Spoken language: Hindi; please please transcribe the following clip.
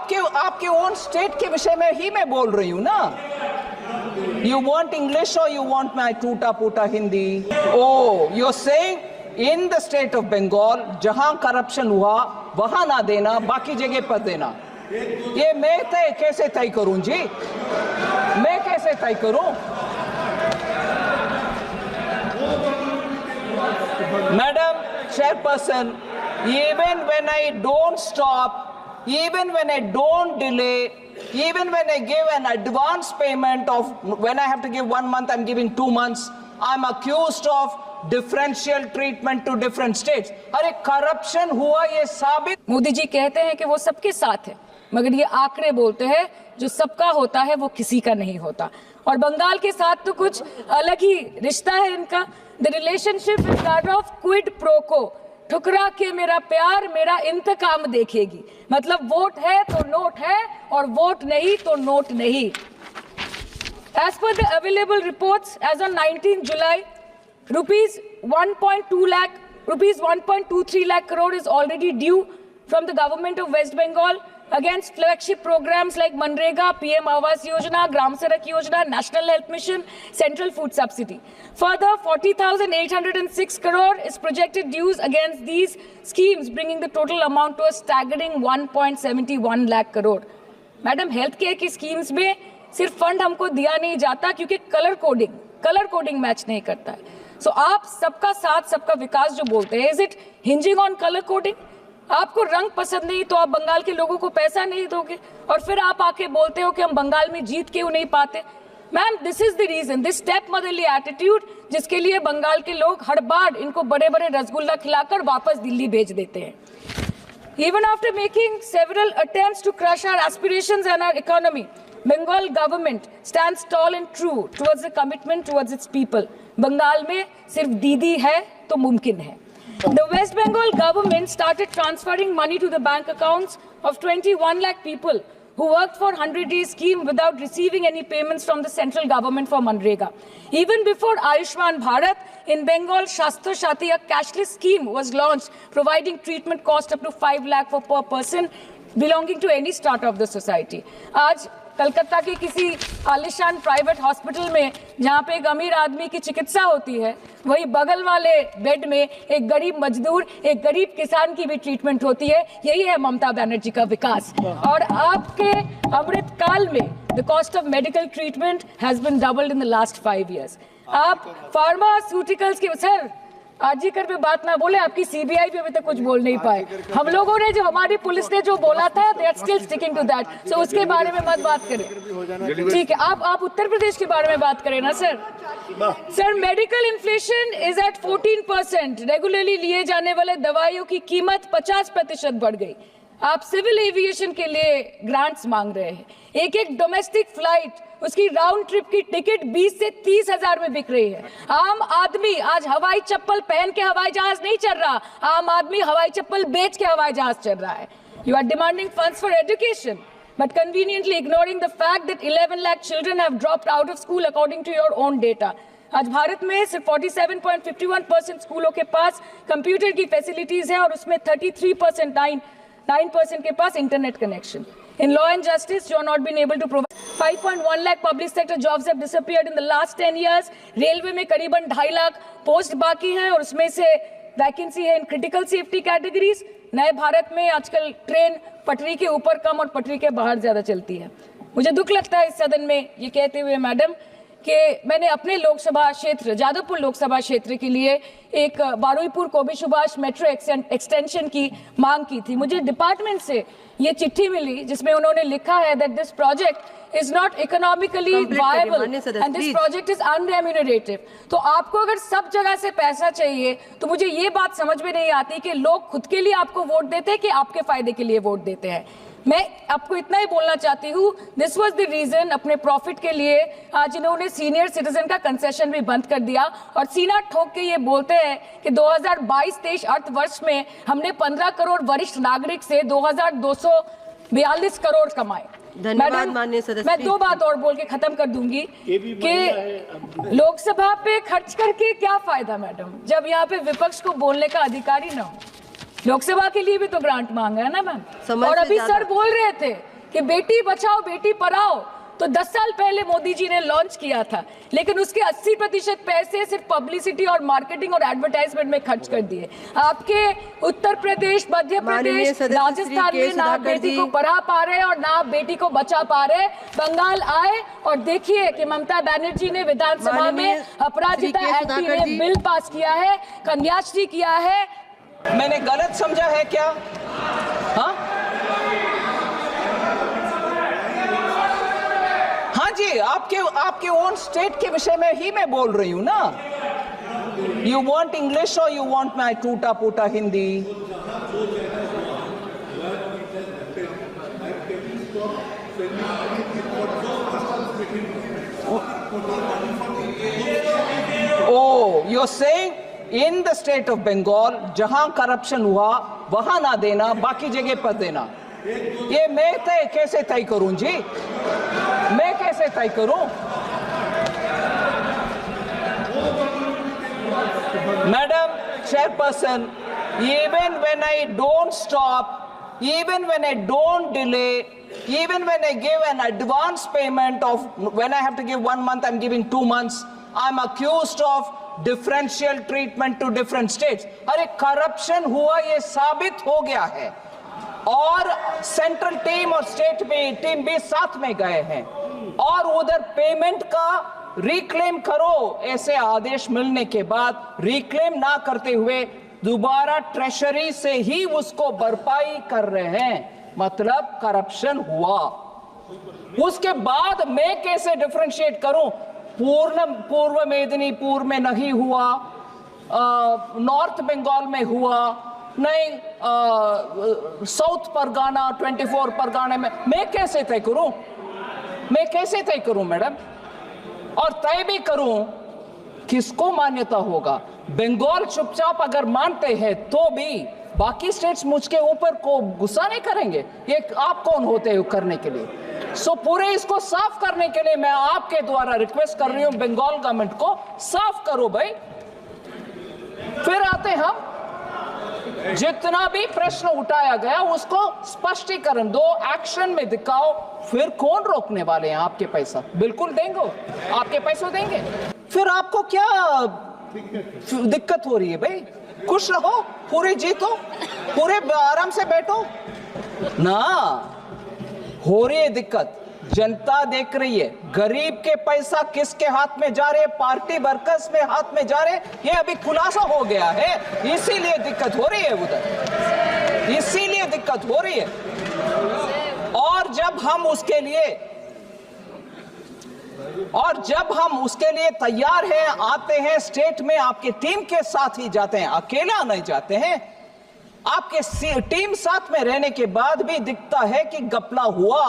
आपके ओन स्टेट के विषय में ही मैं बोल रही हूं ना। You want English or you want my टूटा फूटा Hindi? Oh, you're saying in the state of Bengal जहां करप्शन हुआ वहां ना देना, बाकी जगह पर देना। ये मैं कैसे तय करूं जी? मैं कैसे तय करूं? Madam Chairperson, even when I don't stop, even when I don't delay, even when I give an advance payment of, when I have to give 1 month, I'm giving 2 months, I'm accused of differential treatment to different states. अरे corruption हुआ ये साबित। मोदी जी कहते हैं कि वो सबके साथ है, मगर ये आंकड़े बोलते हैं जो सबका होता है वो किसी का नहीं होता। और बंगाल के साथ तो कुछ अलग ही रिश्ता है इनका। The relationship is that of quid pro को, ठुकरा के मेरा प्यार मेरा इंतकाम देखेगी। मतलब वोट है तो नोट है और वोट नहीं तो नोट नहीं। As per the available reports, as on 19 July, rupees 1.23 lakh crore is already due from the government of West Bengal against flagship programs like Manrega, PM Awas Yojana, Gram Sadak Yojana, National Health Mission, Central Food Subsidy. Further, 40,806 crore is projected dues against these schemes, bringing the total amount to a staggering 1.71 lakh crore. Madam, health care की schemes में सिर्फ फंड हमको दिया नहीं जाता क्योंकि कलर कोडिंग मैच नहीं करता है। सो आप सबका साथ सबका विकास जो बोलते हैं, is it hinging on colour coding? आपको रंग पसंद नहीं तो आप बंगाल के लोगों को पैसा नहीं दोगे और फिर आप आके बोलते हो कि हम बंगाल में जीत क्यों नहीं पाते। Ma'am, this is the reason, this step motherly attitude, जिसके लिए बंगाल के लोग हर बार इनको बड़े बड़े रसगुल्ला खिलाकर वापस दिल्ली भेज देते हैं। Even after making several attempts to crush our aspirations and our economy, Bengal government stands tall and true towards the commitment towards its people. Bengal में सिर्फ दीदी है तो मुमकिन है। The West Bengal government started transferring money to the bank accounts of 21 lakh people who worked for 100-day scheme without receiving any payments from the central government for Manrega. Even before Ayushman Bharat, in Bengal, Shastra Shati, a cashless scheme was launched, providing treatment cost up to 5 lakh for per person belonging to any strata of the society. आज कलकत्ता के किसी आलिशान प्राइवेट हॉस्पिटल में जहाँ पे एक अमीर आदमी की चिकित्सा होती है, वही बगल वाले बेड में एक गरीब मजदूर, एक गरीब किसान की भी ट्रीटमेंट होती है। यही है ममता बनर्जी का विकास। और आपके अमृत काल में the cost of medical treatment has been doubled in the last 5 years। आप फार्मास्यूटिकल्स के सर आरजीकर पे बात ना बोले, आपकी सीबीआई पे अभी तक कुछ बोल नहीं पाए। हम लोगों ने जो, हमारी पुलिस ने जो बोला था, they are still sticking to that. So उसके बारे में मत बात करें, ठीक है? आप उत्तर प्रदेश के बारे में बात करें ना sir. Sir, medical inflation is at 14%। Regularly लिए जाने वाले दवाइयों की कीमत 50% बढ़ गई। आप सिविल एविएशन के लिए ग्रांट्स मांग रहे हैं। एक डोमेस्टिक फ्लाइट, उसकी राउंड ट्रिप की टिकट 20 से 30 हजार में बिक रही है। आम आदमी आज हवाई चप्पल पहन के हवाई जहाज नहीं चल रहा, आम आदमी हवाई चप्पल बेच के हवाई जहाज चल रहा है। You are demanding funds for education but conveniently ignoring the fact that 11 lakh children have dropped out of school according to your own data. आज भारत में सिर्फ 47.51% स्कूलों के पास कंप्यूटर की फैसिलिटीज है और उसमें 9% के पास internet connection. In law and justice, you are not been able to provide 5.1 lakh public sector jobs have disappeared in the last 10 years. Railway में करीबन 2.5 लाख पोस्ट बाकी हैं और उसमें से वैकेंसी है इन क्रिटिकल सेफ्टी कैटेगरीज। नए भारत में आजकल ट्रेन पटरी के ऊपर कम और पटरी के बाहर ज्यादा चलती है। मुझे दुख लगता है इस सदन में ये कहते हुए मैडम कि मैंने अपने लोकसभा क्षेत्र जादवपुर लोकसभा क्षेत्र के लिए एक बारुईपुर कोबी सुभाष मेट्रो एक्सटेंशन की मांग की थी। मुझे डिपार्टमेंट से ये चिट्ठी मिली जिसमें उन्होंने लिखा है that this project is not economically viable and this project is unremunerative। तो आपको अगर सब जगह से पैसा चाहिए तो मुझे ये बात समझ में नहीं आती कि लोग खुद के लिए आपको वोट देते हैं कि आपके फायदे के लिए वोट देते हैं। मैं आपको इतना ही बोलना चाहती हूँ, दिस वॉज द रीजन, अपने प्रॉफिट के लिए आज इन्होंने सीनियर सिटीजन का कंसेशन भी बंद कर दिया और सीना ठोक के ये बोलते हैं कि 2022-23 अर्थ वर्ष में हमने 15 करोड़ वरिष्ठ नागरिक से 2242 करोड़ कमाए। धन्यवाद माननीय सदस्य। मैं 2 बात और बोल के खत्म कर दूंगी कि लोकसभा पे खर्च करके क्या फायदा मैडम, जब यहाँ पे विपक्ष को बोलने का अधिकार ही ना हो। लोकसभा के लिए भी तो ग्रांट मांगा है ना मैम। और अभी सर बोल रहे थे कि बेटी बचाओ बेटी पढ़ाओ तो 10 साल पहले मोदी जी ने लॉन्च किया था, लेकिन उसके 80% पैसे सिर्फ पब्लिसिटी और मार्केटिंग और एडवर्टाइजमेंट में खर्च कर दिए। आपके उत्तर प्रदेश, मध्य प्रदेश, राजस्थान में ना बेटी को पढ़ा पा रहे और ना बेटी को बचा पा रहे। बंगाल आए और देखिए कि ममता बनर्जी ने विधानसभा में अपराजिता एक्ट में बिल पास किया है, कन्याश्री किया है। मैंने गलत समझा है क्या? हाँ जी, आपके ओन स्टेट के विषय में ही मैं बोल रही हूं ना। You want English or you want my टूटा फूटा Hindi? Oh you are saying in the state of Bengal जहां करप्शन हुआ वहां ना देना, बाकी जगह पर देना। ये मैं कैसे तय करूं जी? मैं कैसे तय करूं? Madam chairperson, even when I don't stop, even when I don't delay, even when I give an advance payment of, when I have to give 1 month, I'm giving 2 months, I'm accused of differential treatment to different states. अरे करप्शन हुआ ये साबित हो गया है और सेंट्रल टीम और स्टेट में टीम भी साथ में गए हैं और उधर पेमेंट का रिक्लेम करो, ऐसे आदेश मिलने के बाद रिक्लेम ना करते हुए दोबारा ट्रेशरी से ही उसको भरपाई कर रहे हैं, मतलब करप्शन हुआ। उसके बाद मैं कैसे डिफरेंशिएट करूं? पूर्व मेदिनीपुर में नहीं हुआ, नॉर्थ बंगाल में हुआ नहीं, साउथ परगाना 24 परगाना में, मैं कैसे तय करूं? मैं कैसे तय करूं मैडम? और तय भी करूं किसको मान्यता होगा? बंगाल चुपचाप अगर मानते हैं तो भी बाकी स्टेट्स मुझके ऊपर को गुस्सा नहीं करेंगे। ये आप कौन होते हो करने के लिए? सो पूरे इसको साफ करने के लिए मैं आपके द्वारा रिक्वेस्ट कर रही हूं, बंगाल गवर्नमेंट को साफ करो भाई। फिर आते हम जितना भी प्रश्न उठाया गया उसको स्पष्टीकरण दो, एक्शन में दिखाओ, फिर कौन रोकने वाले हैं? आपके पैसा बिल्कुल देंगे, आपके पैसे देंगे। फिर आपको क्या दिक्कत हो रही है भाई? खुश रहो, पूरे जीतो, पूरे आराम से बैठो ना। हो रही है दिक्कत, जनता देख रही है, गरीब के पैसा किसके हाथ में जा रहे, पार्टी वर्कर्स में हाथ में जा रहे, ये अभी खुलासा हो गया है, इसीलिए दिक्कत हो रही है उधर, इसीलिए दिक्कत हो रही है। और जब हम उसके लिए तैयार हैं, आते हैं स्टेट में, आपके टीम के साथ ही जाते हैं, अकेला नहीं जाते हैं, आपके टीम साथ में रहने के बाद भी दिखता है कि घपला हुआ।